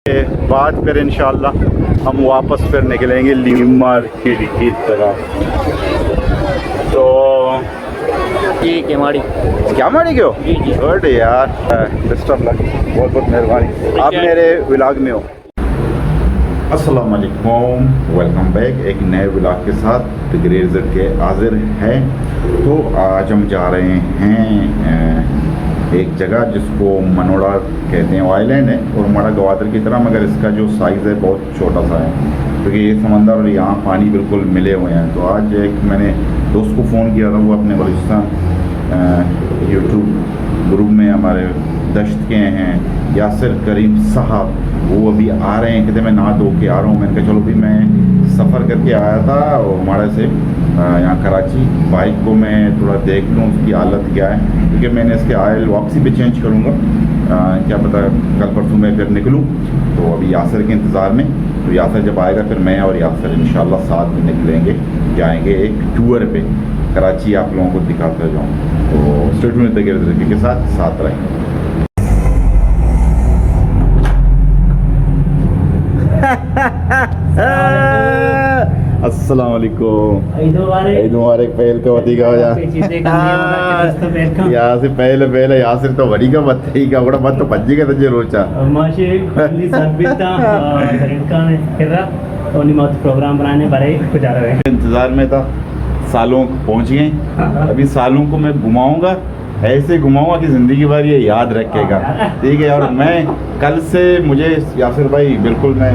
के बाद फिर इंशाल्लाह हम वापस फिर निकलेंगे न्यू मार्केट की तरफ। तो जी केमाड़ी केमाड़ी क्यों? जी जी गुड यार, बेस्ट ऑफ लक, बहुत बहुत मेहरबानी, आप मेरे व्लॉग में हो। अस्सलाम वालेकुम, वेलकम बैक एक नए व्लॉग के साथ ग्रेजर के हाजिर है। तो आज हम जा रहे हैं एक जगह जिसको मनोड़ा कहते हैं, आइलैंड है और मड़ा गवादर की तरह, मगर इसका जो साइज़ है बहुत छोटा सा है क्योंकि ये समंदर और यहाँ पानी बिल्कुल मिले हुए हैं। तो आज एक मैंने दोस्त को फ़ोन किया था, वो अपने बलूचिस्तान यूट्यूब ग्रुप में हमारे दश्त के हैं यासिर करीम साहब, वो अभी आ रहे हैं, कहते मैं नहा धो के आ रहा हूँ। मैंने कहा चलो भी मैं सफ़र करके आया था और हमारे से यहाँ कराची, बाइक को मैं थोड़ा देख लूँ उसकी हालत क्या है, क्योंकि मैंने इसके आयल वापसी पे चेंज करूँगा, क्या पता कल परसों मैं फिर निकलूँ। तो अभी यासिर के इंतज़ार में, तो यासिर जब आएगा फिर मैं और यासिर इंशाल्लाह साथ में निकलेंगे, जाएंगे एक टूर पे कराची, आप लोगों को दिखाते जाऊँ। तो स्टेट में तरीके के साथ रहेंगे। अस्सलाम वालेकुम, ईद मुबारक, पहल का वती का यहाँ से पहले यासिर तो वरी का मत ही का बड़ा मत तो भज्जी का तजे रोचा माशे खुली साबिता तरीका में किरा और निमत प्रोग्राम बनाने बारे गुजार रहे हैं। इंतजार में था, सालों पहुंच गए, अभी सालों को मैं घुमाऊंगा, ऐसे घुमाऊंगा कि ज़िंदगी भर ये याद रखेगा, ठीक है। और मैं कल से मुझे यासिर भाई बिल्कुल मैं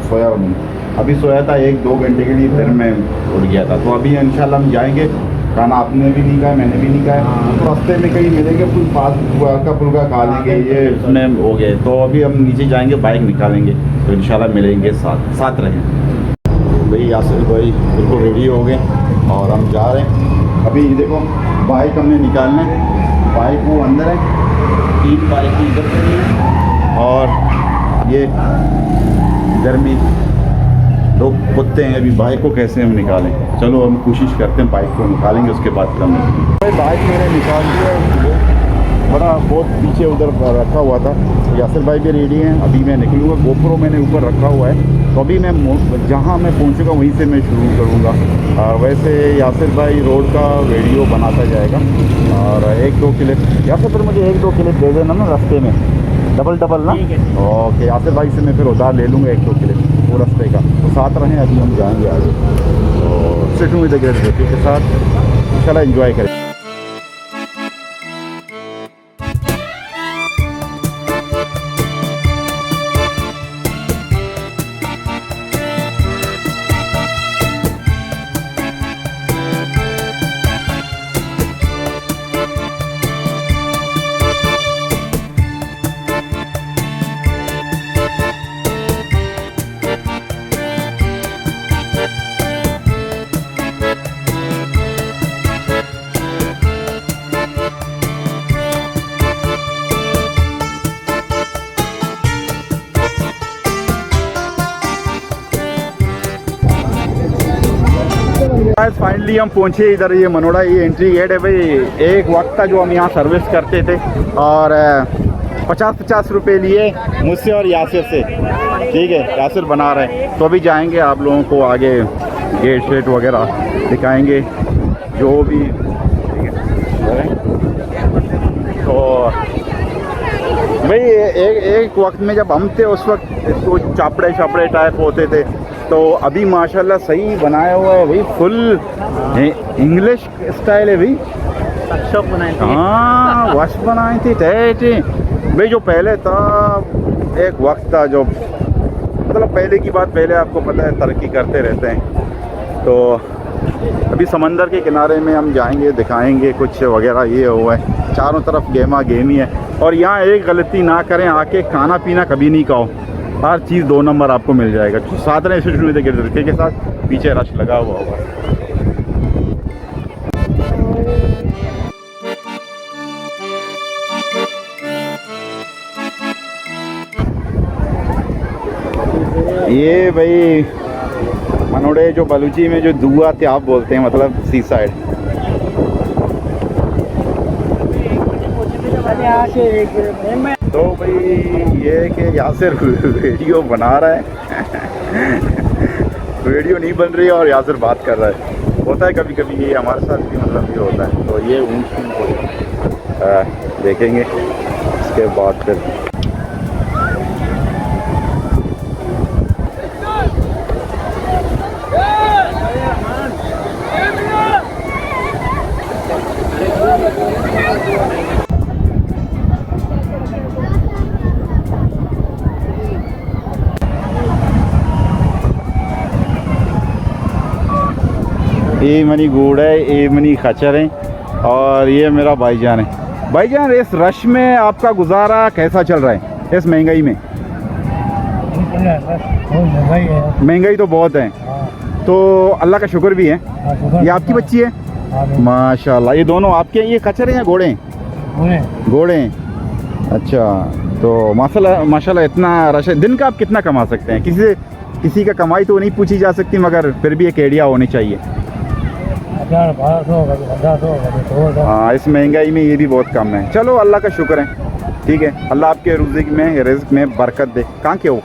सोया नहीं, अभी सोया था 1-2 घंटे के लिए, फिर मैं उठ गया था। तो अभी इंशाल्लाह हम जाएंगे, खाना आपने भी नहीं खाया, मैंने भी नहीं खाया, तो रास्ते में कहीं मिलेंगे, कुछ फास्ट फुल्का खा लेंगे, ये उसमें हो गए। तो अभी हम नीचे जाएंगे, बाइक निकालेंगे, तो इंशाल्लाह मिलेंगे, साथ रहें। भाई यासिर भाई बिल्कुल रेडी हो गए और हम जा रहे हैं। अभी देखो बाइक हमने निकालना है, बाइक वो अंदर है, 3 बाइक इधर खड़ी है और ये इधर में 2 कुत्ते हैं। अभी बाइक को कैसे हम निकालें, चलो हम कोशिश करते हैं, बाइक को निकालेंगे, उसके बाद कम। बाइक मैंने निकाल दिया, बड़ा बहुत पीछे उधर रखा हुआ था। यासिर भाई भी रेडी हैं, अभी मैं निकलूँगा, गोप्रो मैंने ऊपर रखा हुआ है, तो अभी मैं जहाँ मैं पहुँचूँगा वहीं से मैं शुरू करूँगा। वैसे यासिर भाई रोड का वीडियो बनाता जाएगा और 1-2 क्लिप यासिर फिर मुझे 1-2 क्लिप दे देना ना रास्ते में, डबल ना। ओके, यासिर भाई से मैं फिर उधार ले लूँगा 1-2 क्लिप वो रास्ते का। तो साथ रहें, अभी हम जाएँगे आगे, तो सिट में के साथ इंशाल्लाह एंजॉय करें। फाइनली हम पहुंचे इधर, ये मनोड़ा, ये एंट्री गेट है भाई। एक वक्त था जो हम यहाँ सर्विस करते थे और 50-50 रुपये लिए मुझसे और यासिर से, ठीक है, यासिर बना रहे हैं। तो अभी जाएंगे, आप लोगों को आगे गेट शेट वगैरह दिखाएंगे जो भी, तो भाई एक वक्त में जब हम थे उस वक्त तो चापड़े टाइप होते थे, तो अभी माशाल्लाह सही बनाया हुआ है भाई, फुल इंग्लिश स्टाइल है भाई, वर्कशॉप बनाए थे, हाँ वश बनाई थी थे भाई। जो पहले था एक वक्त था जो मतलब पहले की बात, पहले आपको पता है तरक्की करते रहते हैं। तो अभी समंदर के किनारे में हम जाएंगे, दिखाएंगे कुछ वगैरह, ये हुआ है चारों तरफ गेमा गेमी है। और यहाँ एक गलती ना करें, आके खाना पीना कभी नहीं खाओ, हर चीज़ 2 नंबर आपको मिल जाएगा। साथ में इसी के साथ पीछे रश लगा हुआ होगा। ये भाई मनोड़े जो बलूची में जो दुआ त्याब बोलते हैं, मतलब सी साइड। तो भाई ये कि यासिर वीडियो बना रहा है वीडियो नहीं बन रही है और यासिर बात कर रहा है। होता है कभी कभी, ये हमारे साथ भी मतलब ये होता है। तो ये ऊँट को देखेंगे, इसके बाद फिर ये मनी गुड़ है, ये मनी खच्चर है और ये मेरा भाईजान है। भाईजान इस रश में आपका गुजारा कैसा चल रहा है इस महंगाई में? महंगाई तो बहुत है, तो अल्लाह का शुक्र भी है। ये आपकी बच्ची है? माशाल्लाह। ये दोनों आपके? ये खच्चर हैं या घोड़े हैं? घोड़े हैं। अच्छा, तो माशाल्लाह इतना रश है। दिन का आप कितना कमा सकते हैं? किसी का कमाई तो नहीं पूछी जा सकती, मगर फिर भी एक एरिया होनी चाहिए। हाँ, इस महंगाई में ये भी बहुत कम है। चलो अल्लाह का शुक्र है, ठीक है। अल्लाह आपके रिज़्क़ में बरकत दे। कहाँ के हो?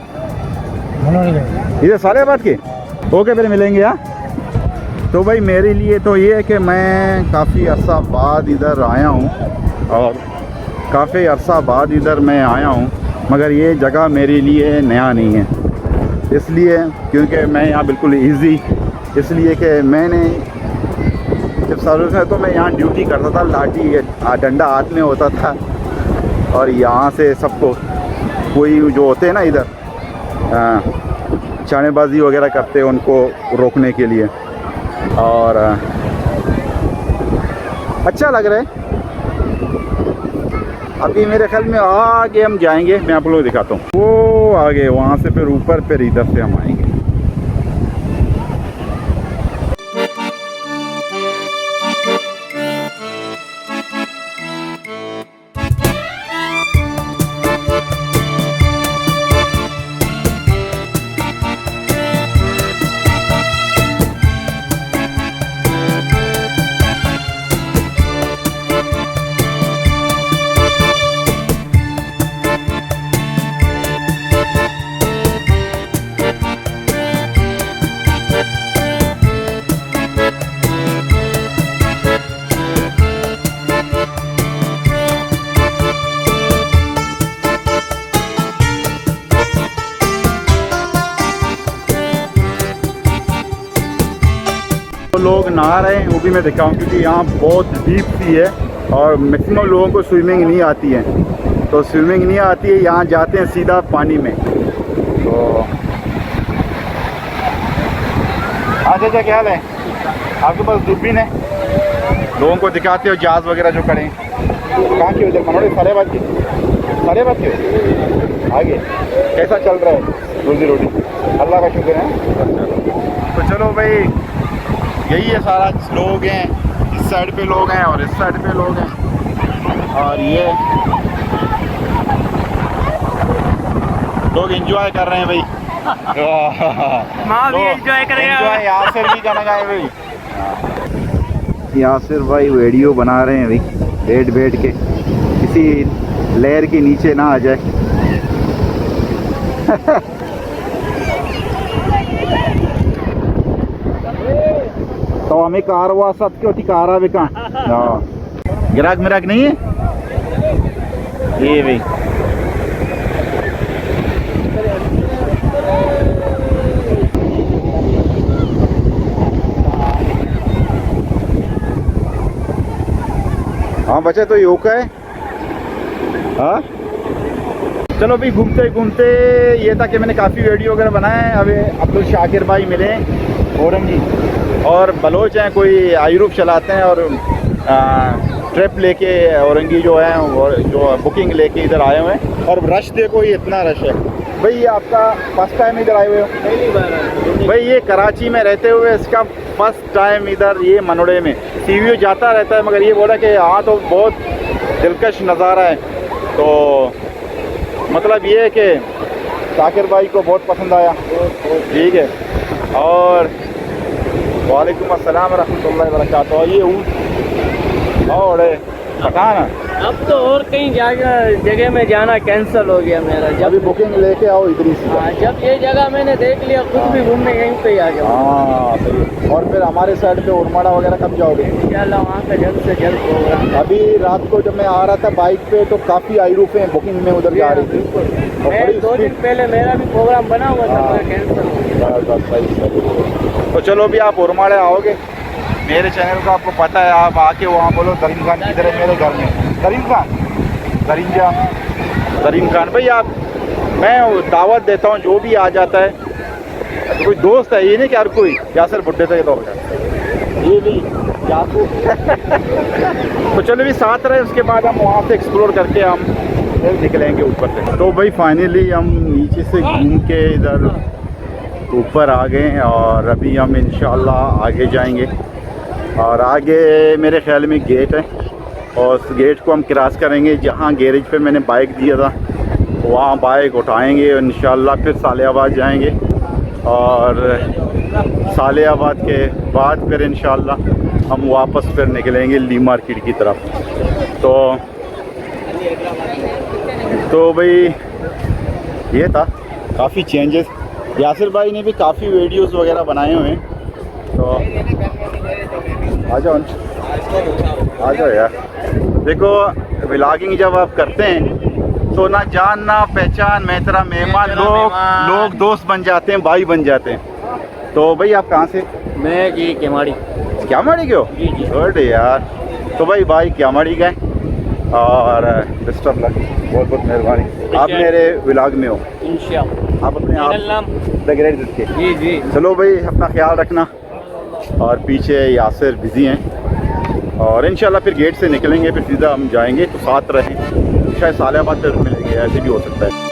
इधर सालेबाद के? ओके, फिर मिलेंगे। हाँ, तो भाई मेरे लिए तो ये है कि मैं काफ़ी अरसा बाद इधर आया हूँ, और काफ़ी अरसा बाद इधर मैं आया हूँ, मगर ये जगह मेरे लिए नया नहीं है। इसलिए क्योंकि मैं यहाँ बिल्कुल इजी, इसलिए कि मैंने जब सर्विस में तो मैं यहाँ ड्यूटी करता था, लाठी डंडा हाथ में होता था, और यहाँ से सबको कोई जो होते हैं ना इधर चानेबाजी वगैरह करते हैं, उनको रोकने के लिए। और अच्छा लग रहा है। अभी मेरे ख्याल में आगे हम जाएंगे, मैं आप लोगों को दिखाता हूँ। वो आगे वहाँ से फिर ऊपर, फिर इधर से हम आएंगे। लोग नहा रहे हैं वो भी मैं दिखाऊं, क्योंकि यहाँ बहुत डीप सी है और मैक्सिमम लोगों को स्विमिंग नहीं आती है। तो स्विमिंग नहीं आती है, यहाँ जाते हैं सीधा पानी में। तो अच्छा, क्या हाल है? आपके पास दूरबीन है? लोगों को दिखाते हो जहाज़ वगैरह जो खड़े हैं। कहाँ की उधर मनोड़े सालेबाद की? सालेबाद के आगे कैसा चल रहा है रोजी रोटी? अल्लाह का शुक्र है। तो चलो भाई, यही है सारा। लोग हैं, इस साइड पे लोग हैं और इस साइड पे लोग हैं, और ये लोग एंजॉय कर रहे हैं भाई। माँ भी एंजॉय करेगा। यासिर भी करना है भाई। यासिर भाई वीडियो बना रहे हैं भाई, बैठ के, किसी लेयर के नीचे ना आ जाए। तो हमें कार हुआ सब क्यों थी? कार आवे कहाँ गिराक मिराक नहीं है ये भाई। हाँ बच्चे, तो योगा है। हाँ चलो भाई, घूमते घूमते ये था कि मैंने काफ़ी वीडियो वगैरह बनाए हैं। अभी अब्दुल शाकिर भाई मिले औरंगी, और बलोच हैं, कोई आयुरूप चलाते हैं, और ट्रिप लेके औरंगी जो है वो जो बुकिंग लेके इधर आए हुए हैं। और रश देखो, ये इतना रश है भाई। ये आपका फर्स्ट टाइम इधर आए हुए हो? पहली बार भाई। ये कराची में रहते हुए इसका फर्स्ट टाइम इधर ये मनोड़े में। सीवीओ जाता रहता है, मगर ये बोला कि हाँ तो बहुत दिलकश नज़ारा है। तो मतलब ये है कि शाकिर भाई को बहुत पसंद आया। ठीक है, और वालेकुम अस्सलाम रहमतुल्लाहि व बरकातहू। ये ऊँट और पठान अब तो और कई जगह में जाना कैंसिल हो गया मेरा। अभी बुकिंग लेके आओ इधर ही सीधा। हाँ, जब ये जगह मैंने देख लिया खुद भी घूमने यहीं पे ही आ गया। हाँ सही। और फिर हमारे साइड पे उरमाड़ा वगैरह कब जाओगे? इंशाल्लाह वहाँ का जल्द से जल्द प्रोग्राम। अभी रात को जब मैं आ रहा था बाइक पे तो काफ़ी आइरूफें बुकिंग में उधर जा रही थी। और मैं बड़ी 2 दिन पहले मेरा भी प्रोग्राम बना हुआ था, हाँ। कैंसिल। तो चलो अभी आप उरमाड़े आओगे, मेरे चैनल का आपको पता है, आप आके वहाँ बोलो करीम खान किधर है मेरे घर में। करीम खान भाई आप, मैं दावत देता हूँ जो भी आ जाता है, तो कोई दोस्त है ये नहीं कि हर कोई यासर बुड्ढे से तो ये भी याकू तो चलो भी साथ रहे, उसके बाद हम वहाँ से एक्सप्लोर करके हम फिर निकलेंगे ऊपर से। तो भाई फाइनली हम नीचे से घूम के इधर ऊपर आ गए हैं और अभी हम इंशाल्लाह आगे जाएंगे। और आगे मेरे ख्याल में गेट है और उस गेट को हम क्रॉस करेंगे। जहाँ गैरेज पे मैंने बाइक दिया था वहाँ बाइक उठाएंगे और इंशाल्लाह फिर सालियाबाद जाएंगे और सालियाबाद के बाद फिर इंशाल्लाह हम वापस फिर निकलेंगे ली मार्केट की तरफ। तो भाई ये था, काफ़ी चेंजेस। यासिर भाई ने भी काफ़ी वीडियोस वगैरह बनाए हुए हैं, तो आ जाओ यार। देखो व्लॉगिंग जब आप करते हैं तो ना जान ना पहचान, मैं तेरा मेहमान, लोग दोस्त बन जाते हैं, भाई बन जाते हैं। तो भाई आप कहाँ से? मैं जी केमाड़ी क्यों? गुड यार। तो भाई क्यामाड़ी गए और बेस्ट ऑफ लक, बहुत बहुत मेहरबानी। आप मेरे व्लॉग में हो इंशाल्लाह, आप अपने आप द ग्रेट के। जी चलो भाई अपना ख्याल रखना। और पीछे यासिर बिजी हैं और इंशाल्लाह फिर गेट से निकलेंगे, फिर सीधा हम जाएंगे। तो साथ रहें, शायद सालियाबाद तक मिलेंगे, ऐसे भी हो सकता है।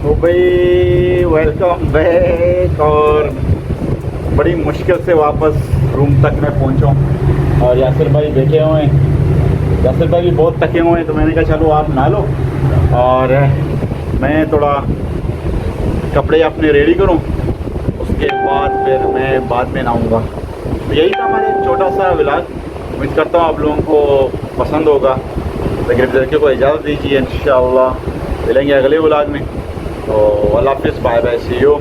तो भाई वेलकम बैक। और बड़ी मुश्किल से वापस रूम तक मैं पहुंचा हूँ और यासिर भाई बैठे हुए हैं। यासिर भाई भी बहुत थके हुए हैं, तो मैंने कहा चलो आप नहा लो और मैं थोड़ा कपड़े अपने रेडी करूँ, उसके बाद फिर मैं बाद में नहाऊँगा। तो यही था हमारा छोटा सा व्लॉग। उम्मीद करता हूँ आप लोगों को पसंद होगा। लेकिन लड़के को इजाज़त दीजिए, इंशाअल्लाह मिलेंगे अगले व्लॉग में। तो अल्लाह हाफ़िज़, बाय बाय, सी यू।